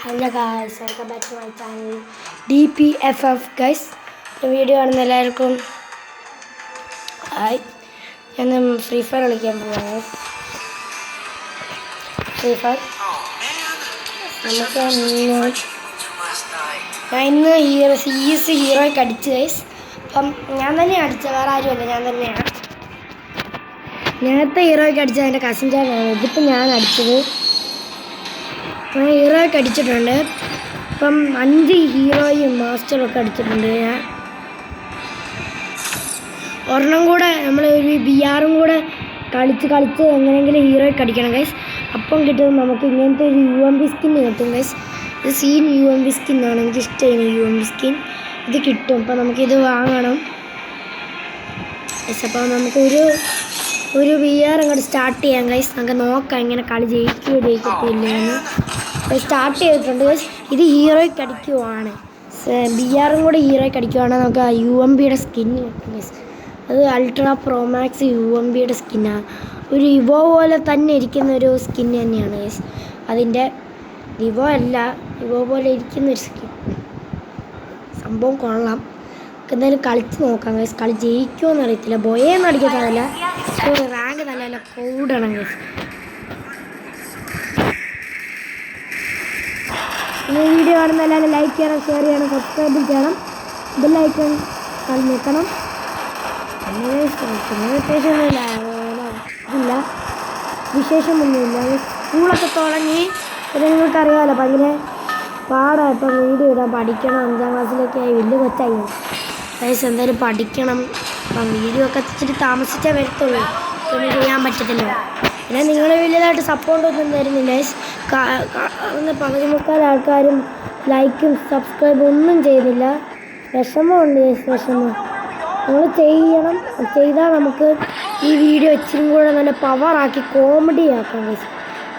Hello guys, welcome back to my channel DPFF guys. Video കാണുന്ന എല്ലാവർക്കും hi. ഞാൻ free fire കളിക്കാൻ പോവാണ്. ഫ്രീ ഫയർ ഞാൻ ഇന്ന് ഹീറോയ്ക്ക് അടിച്ചു ഗൈസ്. അപ്പം ഞാൻ തന്നെയാണ് അടിച്ചത്, വേറെ ആരുമല്ല, ഞാൻ തന്നെയാണ്. നേരത്തെ ഹീറോയ്ക്ക് അടിച്ചത് എൻ്റെ കസിൻ ചാനാണ്. ഇതിപ്പോൾ ഞാൻ അടിച്ചത്. ഞാൻ ഹീറോയ്ക്ക് അടിച്ചിട്ടുണ്ട്. ഇപ്പം 5 ഹീറോയും മാസ്റ്ററൊക്കെ അടിച്ചിട്ടുണ്ട്. ഞാൻ ഒരെണ്ണം കൂടെ നമ്മളൊരു BR കൂടെ കളിച്ച് എങ്ങനെയെങ്കിലും ഹീറോയ്ക്ക് അടിക്കണം ഗൈസ്. അപ്പം കിട്ടും നമുക്ക് ഇങ്ങനത്തെ ഒരു UMP സ്കിൻ കിട്ടും ഗൈസ്. ഇത് സീൻ UMP സ്കിന്നാണ്, എനിക്ക് ഇഷ്ടമായി UMP സ്കിൻ. ഇത് കിട്ടും. അപ്പം നമുക്കിത് വാങ്ങണം ഗൈസ്. അപ്പോൾ നമുക്കൊരു BR അങ്ങോട്ട് സ്റ്റാർട്ട് ചെയ്യാം ഗൈസ്. നമുക്ക് നോക്കാം ഇങ്ങനെ കളി ജയിക്കത്തില്ലെന്ന്. സ്റ്റാർട്ട് ചെയ്തിട്ടുണ്ട് ഗൈസ്. ഇത് ഹീറോയ്ക്ക് അടിക്കുവാണ്. BR കൂടെ ഹീറോയ്ക്ക് അടിക്കുവാണെങ്കിൽ നമുക്ക് UMPയുടെ സ്കിൻ കിട്ടും ഗൈസ്. അത് അൾട്രാ പ്രോ മാക്സ് UMPയുടെ സ്കിന്നാണ്. ഒരു ഇവോ പോലെ തന്നെ ഇരിക്കുന്ന ഒരു സ്കിൻ തന്നെയാണ് ഗൈസ്. അതിൻ്റെ ഇവോ അല്ല, ഇവോ പോലെ ഇരിക്കുന്നൊരു സ്കിൻ. സംഭവം കൊള്ളാം. എന്തായാലും കളിച്ച് നോക്കാം ഗൈസ്. കളി ജയിക്കുമോയെന്ന് അറിയത്തില്ല. ബോയൊന്നും അടിക്കത്തില്ല, റാങ്ക് നല്ല കൂടണം ഗൈസ്. ഈ വീഡിയോ കാണുന്ന എല്ലാവരും ലൈക്ക് ചെയ്യണം, ഷെയർ ചെയ്യണം, സബ്സ്ക്രൈബ് ചെയ്യണം, ബെല്ലൈക്കൺ നിൽക്കണം. ഇതില്ല, വിശേഷമൊന്നുമില്ല. സ്കൂളൊക്കെ തുടങ്ങി. പിന്നെ നിങ്ങൾക്കറിയാമല്ലോ ഭയങ്കര പാടാണ് ഇപ്പം വീഡിയോ ഇടാൻ. പഠിക്കണം, 5ാം ക്ലാസ്സിലൊക്കെ ആയി, വലിയ കൊച്ചായി ഗൈസ്. എന്തായാലും പഠിക്കണം. അപ്പം വീഡിയോ ഒക്കെ ഇച്ചിരി താമസിച്ചേ വരത്തുള്ളൂ, ഒന്നും ചെയ്യാൻ പറ്റത്തില്ല. പിന്നെ നിങ്ങൾ വലിയതായിട്ട് സപ്പോർട്ടൊന്നും തരുന്നില്ല ഗൈസ്. 13 ആൾക്കാരും ലൈക്കും സബ്സ്ക്രൈബും ഒന്നും ചെയ്യുന്നില്ല. വിഷമമുണ്ട് ഗൈസ്, വിഷമം. നിങ്ങൾ ചെയ്യണം. ചെയ്താൽ നമുക്ക് ഈ വീഡിയോ ഇച്ചിരി കൂടെ നല്ല പവറാക്കി കോമഡി ആക്കാം ഗൈസ്.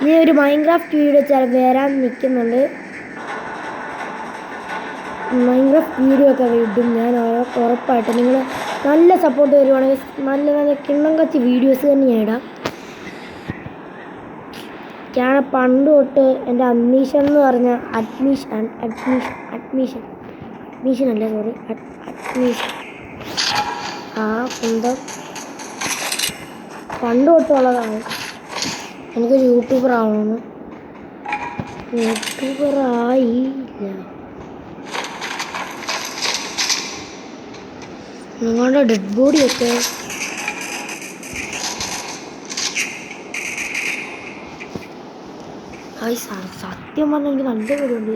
ഇനി ഒരു മൈൻക്രാഫ്റ്റ് വീഡിയോ വരാൻ നിൽക്കുന്നുണ്ട്. മൈൻക്രാഫ്റ്റ് വീഡിയോ ഒക്കെ ഇടും ഞാൻ ഉറപ്പായിട്ട്. നിങ്ങൾ നല്ല സപ്പോർട്ട് തരുവാണെങ്കിൽ നല്ല കിണ്ണം കച്ചി വീഡിയോസ് തന്നെ ഞാൻ ഇടാം. ഞാൻ പണ്ട് തൊട്ട് എൻ്റെ അഡ്മിഷൻ എന്ന് പറഞ്ഞ അഡ്മിഷൻ അല്ല, സോറി, അഡ്മിഷൻ കുന്തം പണ്ട് തൊട്ടുള്ളതാണ്. എനിക്കൊരു യൂട്യൂബർ ആവണമെന്ന്. യൂട്യൂബറായില്ല. നിങ്ങളുടെ ഡെഡ് ബോഡിയൊക്കെ സത്യം പറഞ്ഞാൽ എനിക്ക് നല്ല പേരുണ്ട്.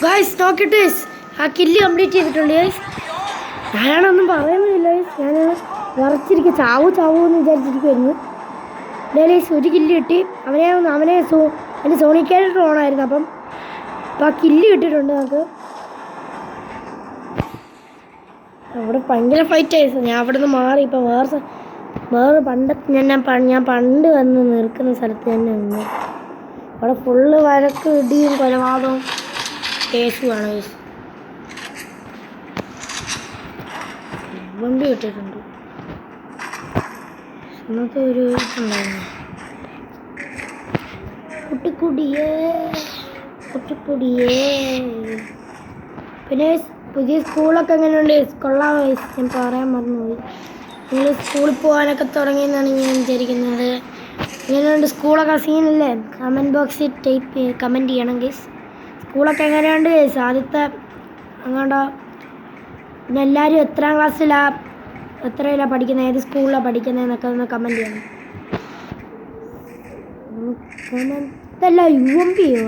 ഗൈസ് നോക്കിയിട്ട് ആ കില്ല് കംപ്ലീറ്റ് ചെയ്തിട്ടുണ്ട് ഗൈസ്. ഞാനാണൊന്നും പറയുന്നില്ല ഗൈസ്. ഞാൻ വിറച്ചിരിക്കുക, ചാവൂ എന്ന് വിചാരിച്ചിരിക്കുമായിരുന്നു. ഗൈസ് ഒരു കില്ല് കിട്ടി. അവനെ എൻ്റെ സോണി ക്യാരക്ടർ ഓണായിരുന്നു. അപ്പം ആ കില്ല് കിട്ടിയിട്ടുണ്ട് നമുക്ക്. അവിടെ ഭയങ്കര ഫൈറ്റ് ആയിരുന്നു. ഞാൻ അവിടെ നിന്ന് മാറി ഇപ്പം വേറെ ഞാൻ പണ്ട് വന്ന് നിൽക്കുന്ന സ്ഥലത്ത് തന്നെ നിന്ന്. അവിടെ ഫുള്ള് വഴക്ക് ഇടിയും കൊലപാതകവും കേസുമാണ് ഗൈസ്. വണ്ടി കിട്ടിയിട്ടുണ്ട്. ഇന്നത്തെ ഒരു ഇതുണ്ടായിരുന്നു, കുട്ടിക്കുടിയേ. പിന്നെ പുതിയ സ്കൂളൊക്കെ എങ്ങനെയുണ്ട്? കൊള്ളാം ഗൈസ്. ഞാൻ പറയാൻ മറന്നുപോയി. നിങ്ങൾ സ്കൂളിൽ പോകാനൊക്കെ തുടങ്ങിയെന്നാണ് ഞാൻ വിചാരിക്കുന്നത്. എങ്ങനെയുണ്ട് സ്കൂളൊക്കെ? സീനല്ലേ? കമൻറ്റ് ബോക്സിൽ കമൻറ്റ് ചെയ്യണം ഗൈസ്. സ്കൂളൊക്കെ എങ്ങനെയുണ്ട് ഗൈസ്? ആദ്യത്തെ അങ്ങോട്ടോ? പിന്നെ എല്ലാവരും എത്രാം ക്ലാസ്സിലാണ്, എത്രയിലാണ് പഠിക്കുന്നത്, ഏത് സ്കൂളിലാണ് പഠിക്കുന്നതെന്നൊക്കെ ഒന്ന് കമൻറ്റ് ചെയ്യണം. ഇതല്ല UMPയോ?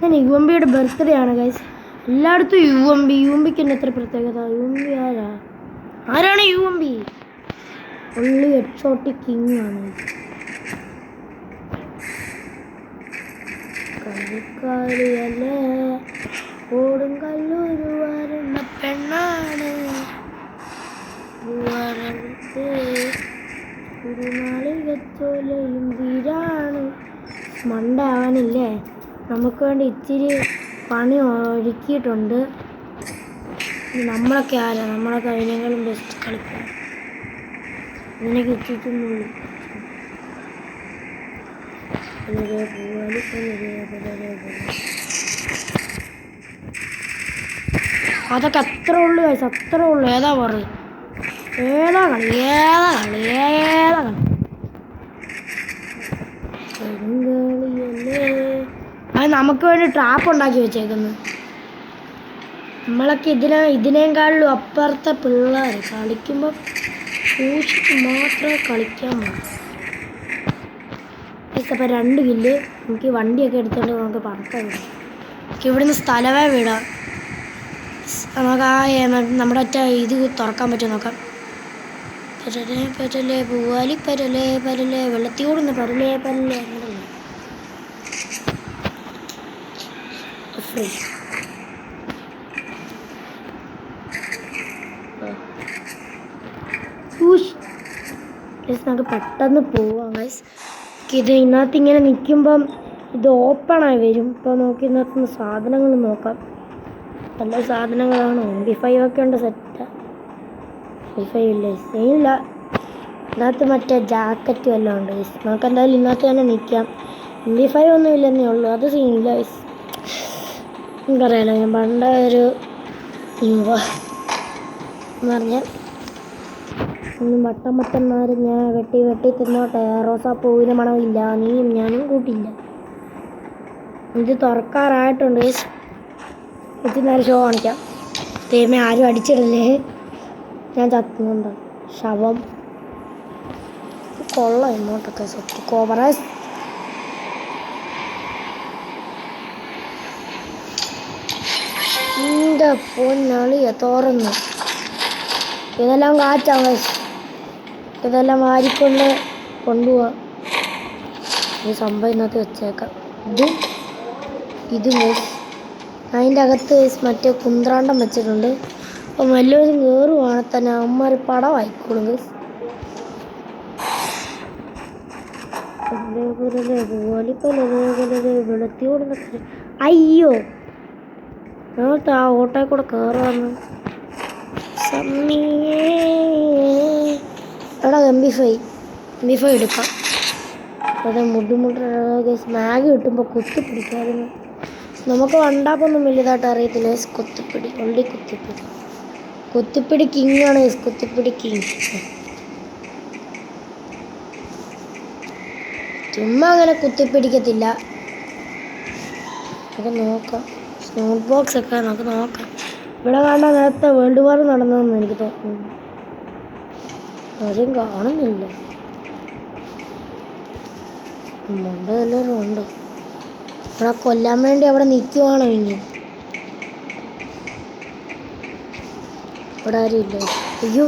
ഞാൻ UMPയുടെ ബർത്ത്ഡേ ആണ് ഗൈസ്. എല്ലായിടത്തും UMPക്ക് തന്നെ എത്ര പ്രത്യേകത. UMP ആരാ? ആരാണ് UMP? ഫുള്ളി എക്സോട്ടിക് കിങ് ആണ്. കളിക്കാരിയല്ലേ ഓടും കല്ലൂരു വരുന്ന പെണ്ണാണ്. ഒരു നാളികത്തോലയും വീരാണ്. മണ്ടാവാനില്ലേ? നമുക്ക് വേണ്ടി ഇച്ചിരി പണി ഒരുക്കിയിട്ടുണ്ട്. നമ്മളൊക്കെ ആരാ? നമ്മളൊക്കെ അതിനേക്കാളും ബെസ്റ്റ് കളിക്കാൻ. ഇതിനൊക്കെ ഇച്ചിട്ടുള്ളൂ. അതൊക്കെ അത്ര ഉള്ളു, അത്ര ഉള്ളു. ഏതാ പറയും? ഏതാ കളി? അത് നമുക്ക് വേണ്ടി ട്രാപ്പ് ഉണ്ടാക്കി വെച്ചേക്കുന്നു. നമ്മളൊക്കെ ഇതിനേക്കാളും അപ്പുറത്തെ പിള്ളേർ കളിക്കുമ്പോൾ സൂക്ഷിച്ച് മാത്രമേ കളിക്കാൻ പാടുള്ളൂ. അപ്പം 2 കില്ല്. നമുക്ക് വണ്ടിയൊക്കെ എടുത്തുകൊണ്ട് നമുക്ക് പറക്കാൻ വിടാം. ഇവിടുന്ന് സ്ഥലമേ വിടാം. നമുക്ക് നമ്മുടെ ഇത് തുറക്കാൻ പറ്റുമോ നോക്കാം. പരലേ പൂവാലി പരലേ വെള്ളത്തിയോടുന്ന് പരലേ ഫ്രീ. നമുക്ക് പെട്ടെന്ന് പോവാം ഗൈസ്. ഇത് ഇതിനകത്ത് ഇങ്ങനെ നിൽക്കുമ്പം ഇത് ഓപ്പണായി വരും. ഇപ്പോൾ നമുക്ക് ഇതിനകത്ത് സാധനങ്ങൾ നോക്കാം. നല്ല സാധനങ്ങളാണ്. MP5 ഒക്കെ ഉണ്ട്. സെറ്റ് MP5 ഇല്ല, ഇല്ല. ഇതിനകത്ത് മറ്റേ ജാക്കറ്റും എല്ലാം ഉണ്ട്. നമുക്ക് എന്തായാലും ഇതിനകത്ത് തന്നെ നിൽക്കാം. MP5 ഒന്നും ഇല്ലെന്നേ ഉള്ളൂ. അത് സീനില്ല. എനിക്കറിയാലോ, ഞാൻ പണ്ട് ഒരു എന്ന് പറഞ്ഞാൽ വട്ടന്മാർ ഞാൻ വെട്ടി തിന്നോട്ടെ. റോസാപ്പൂവിന് മണമില്ല, നീയും ഞാനും കൂട്ടില്ല. ഇത് തുറക്കാറായിട്ടുണ്ട്. ഇത് നേരെ ഷോ കാണിക്കാം. ദൈവമേ, ആരും അടിച്ചിടല്ലേ. ഞാൻ ചത്തുന്നുണ്ടോ? ശവം കൊള്ളാം. ഇങ്ങോട്ടൊക്കെ സെറ്റ് കോബറസ്. എൻ്റെ പൊന്നളിയ തുറന്നു. ഇതെല്ലാം കാറ്റാം. ഇതെല്ലാം വാരിക്കൊണ്ട് കൊണ്ടുപോവാം. ഈ സംഭവം ഇന്നത്തെ വെച്ചേക്കാം. ഇത് അതിൻ്റെ അകത്ത് മറ്റേ കുന്ത്രാണ്ടം വെച്ചിട്ടുണ്ട്. അപ്പം വല്ലവരും കയറുവാണ് തന്നെ അമ്മമാർ പടമായിക്കോളും. വെളുത്തിയോടുന്നൊക്കെ അയ്യോ, ഞങ്ങൾക്ക് ആ ഓട്ടോയിൽ കൂടെ കയറുവാന്ന്. എടാ MP5 എടുക്കാം. അതെ മാഗ് കിട്ടുമ്പോൾ കുത്തിപ്പിടിക്കായിരുന്നു. നമുക്ക് വണ്ടാപ്പൊന്നും വലുതായിട്ട് അറിയത്തില്ല. കുത്തിപ്പിടി കിങ് ആണ്. കുത്തിപ്പിടി കിങ്. ചുമ്മാ അങ്ങനെ കുത്തിപ്പിടിക്കത്തില്ല. നമുക്ക് നോക്കാം. സ്നോട്ട് ബോക്സ് ഒക്കെ നമുക്ക് നോക്കാം. ഇവിടെ കാണാൻ നേരത്തെ വേൾഡ് വാർ നടന്നതെന്ന് എനിക്ക് തോന്നുന്നു. ആരും കാണുന്നില്ല. എല്ലാവരും ഉണ്ട്. ഇവിടെ കൊല്ലാൻ വേണ്ടി അവിടെ നിൽക്കുവാണോ ഇനി? ഇവിടെ ആരും ഇല്ല. അയ്യോ,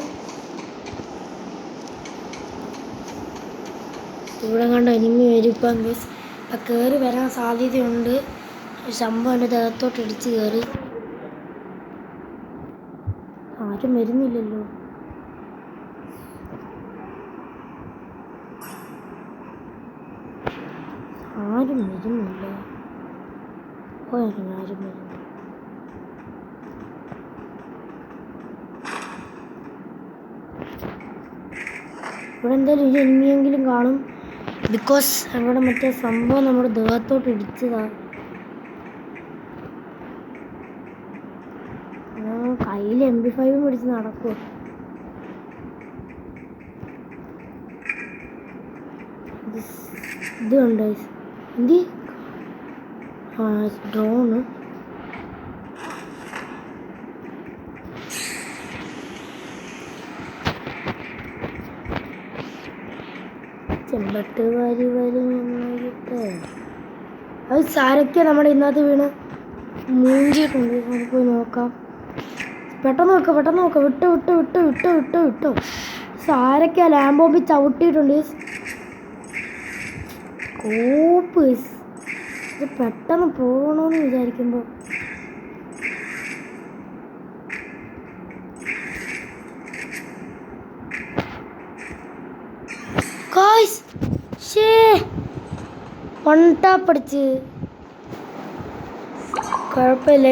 ഇവിടെ കണ്ട എനിമി വരും. ഇപ്പം കയറി വരാൻ സാധ്യതയുണ്ട്. ശമ്പം എൻ്റെ ദേഹത്തോട്ട് ഇടിച്ച് കയറി. ആരും വരുന്നില്ലല്ലോ. ആരും വരുന്നില്ല. ആരും വരുന്നില്ല. ഇവിടെ എന്തായാലും ഒരു എനിമിയെങ്കിലും കാണും. ബിക്കോസ് അവിടെ മറ്റേ സംഭവം നമ്മുടെ ദേഹത്തോട്ട് ഇടിച്ചതാണ്. കയ്യിൽ MP5 പിടിച്ച് നടക്കുമോ? ഇതുണ്ട് എന്ത്? ഡ്രോണ്. ചെമ്പട്ട് വാരി അത് സാരൊക്കെ നമ്മുടെ ഇന്നത്തെ വീണ് മൂഞ്ചിയിട്ടുണ്ട്. നമുക്ക് പോയി നോക്കാം. പെട്ടെന്ന് വെക്ക വിട്ടു ആരൊക്കെയാ ലാംബോംബി ചവിട്ടിയിട്ടുണ്ട് കോപ്പ്. ഇത് പെട്ടെന്ന് പോകണമെന്ന് വിചാരിക്കുമ്പോൾ പടിച്ച് കുഴപ്പമില്ല.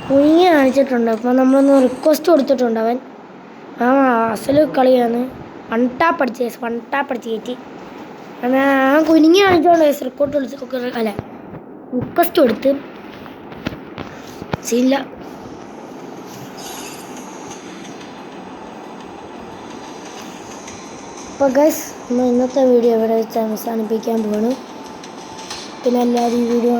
കുഞ്ഞ് കാണിച്ചിട്ടുണ്ട്. അപ്പോൾ നമ്മളൊന്ന് റിക്വസ്റ്റ് കൊടുത്തിട്ടുണ്ട്. അവൻ അസല് കളിയാണ്. വൺ ടാപ്പ് അടിച്ച് കയറ്റി. കുഞ്ഞ് കാണിച്ചോണ്ട് റിക്വസ്റ്റ് കൊടുത്ത് ചെയ്യില്ല. അപ്പോൾ ഗൈസ് നമ്മൾ ഇന്നത്തെ വീഡിയോ ഇവിടെ വെച്ച് അവസാനിപ്പിക്കാൻ പോവാണ്. പിന്നെ എല്ലാവരും ഈ വീഡിയോ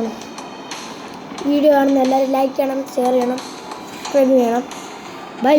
കാണുന്ന എല്ലാവരും ലൈക്ക് ചെയ്യണം, ഷെയർ ചെയ്യണം, സബ്സ്ക്രൈബ് ചെയ്യണം. ബൈ.